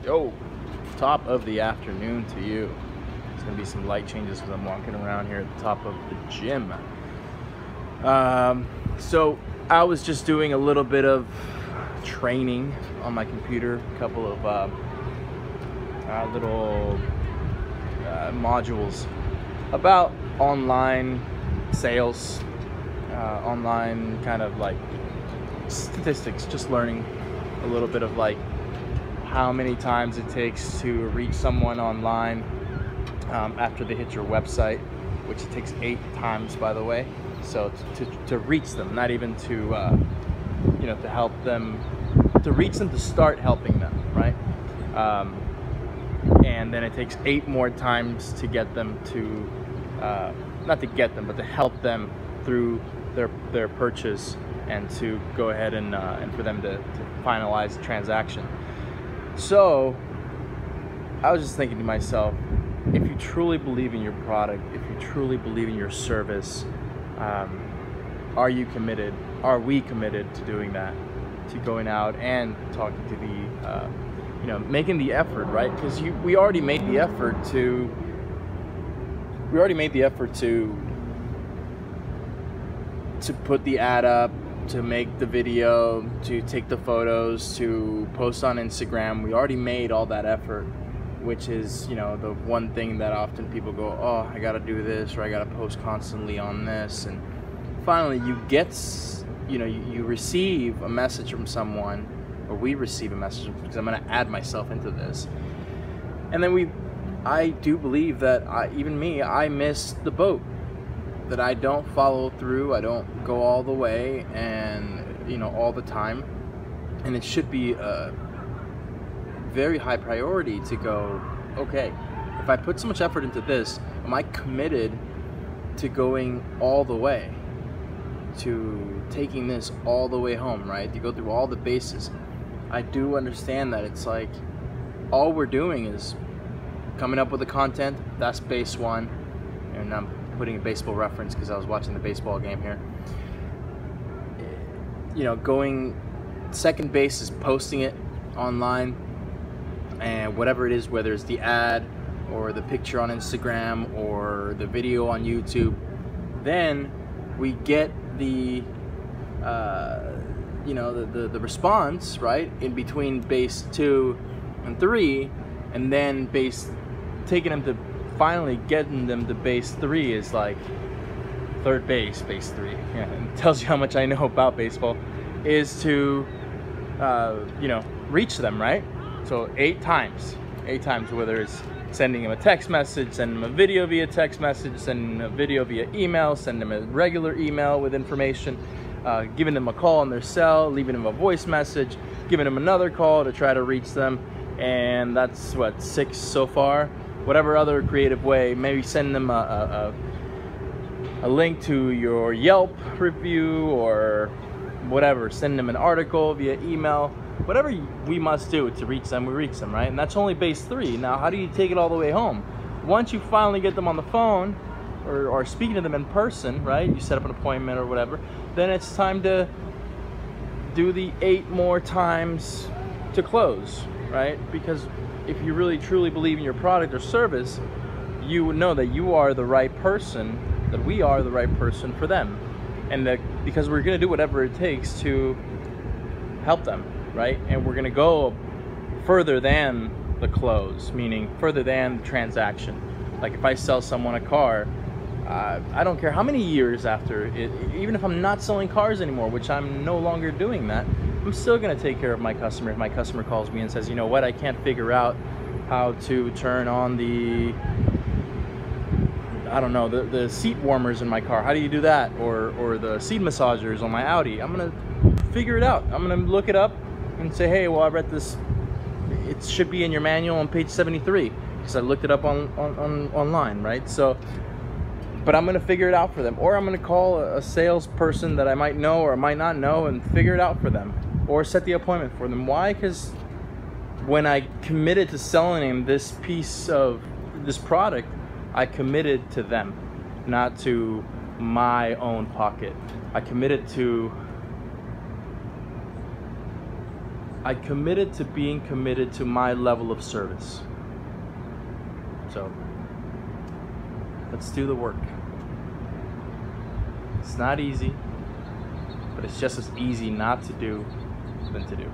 Yo, top of the afternoon to you. There's gonna be some light changes because I'm walking around here at the top of the gym. So I was just doing a little bit of training on my computer, a couple of little modules about online sales, online kind of like statistics, just learning a little bit of like how many times it takes to reach someone online after they hit your website, which it takes 8 times, by the way. So to reach them, not even to to help them, to reach them, to start helping them, right? And then it takes 8 more times to get them to not to get them, but to help them through their purchase, and to go ahead and for them to finalize the transaction. So I was just thinking to myself, if you truly believe in your product, if you truly believe in your service, are you committed? Are we committed to doing that? To going out and talking to the, making the effort, right? Because we already made the effort to. To put the ad up, to make the video, to take the photos, to post on Instagram. We already made all that effort, which is, the one thing that often people go, oh, I gotta do this, or I gotta post constantly on this. And finally you get, you receive a message from someone, or we receive a message, because I'm gonna add myself into this. And then I do believe that I missed the boat. That I don't follow through, I don't go all the way, and all the time. And it should be a very high priority to go, okay, if I put so much effort into this, am I committed to going all the way, to taking this all the way home, right? To go through all the bases. I do understand that it's like all we're doing is coming up with the content. That's base one, and I'm putting a baseball reference because I was watching the baseball game here. Going second base is posting it online, and whatever it is, whether it's the ad or the picture on Instagram or the video on YouTube, then we get the the response, right, in between base 2 and 3, and then taking them to finally getting them to base 3 is like third base, base 3. Yeah, it tells you how much I know about baseball. Is to reach them, right? So 8 times, whether it's sending them a text message, sending them a video via text message, sending them a video via email, sending them a regular email with information, giving them a call on their cell, leaving them a voice message, giving them another call to try to reach them. And that's what, 6 so far. Whatever other creative way, maybe send them a link to your Yelp review, or whatever, send them an article via email. Whatever we must do to reach them, we reach them, right? And that's only base 3. Now, how do you take it all the way home? Once you finally get them on the phone, or speaking to them in person, right? You set up an appointment or whatever, then it's time to do the 8 more times to close, right? Because if you really truly believe in your product or service, you would know that you are the right person, that we are the right person for them. And that because we're going to do whatever it takes to help them, right? And we're going to go further than the close, meaning further than the transaction. Like if I sell someone a car, I don't care how many years after it, even if I'm not selling cars anymore, which I'm no longer doing that, I'm still going to take care of my customer. If my customer calls me and says, you know what, I can't figure out how to turn on the seat warmers in my car. How do you do that? Or the seat massagers on my Audi. I'm going to figure it out. I'm going to look it up and say, hey, well, I read this. It should be in your manual on page 73 because I looked it up online, right? So, but I'm going to figure it out for them. Or I'm going to call a salesperson that I might know or might not know and figure it out for them. Or set the appointment for them. Why? Because when I committed to selling them this piece of this product, I committed to them, not to my own pocket. I committed to I committed to being committed to my level of service. So let's do the work. It's not easy, but it's just as easy not to do than to do.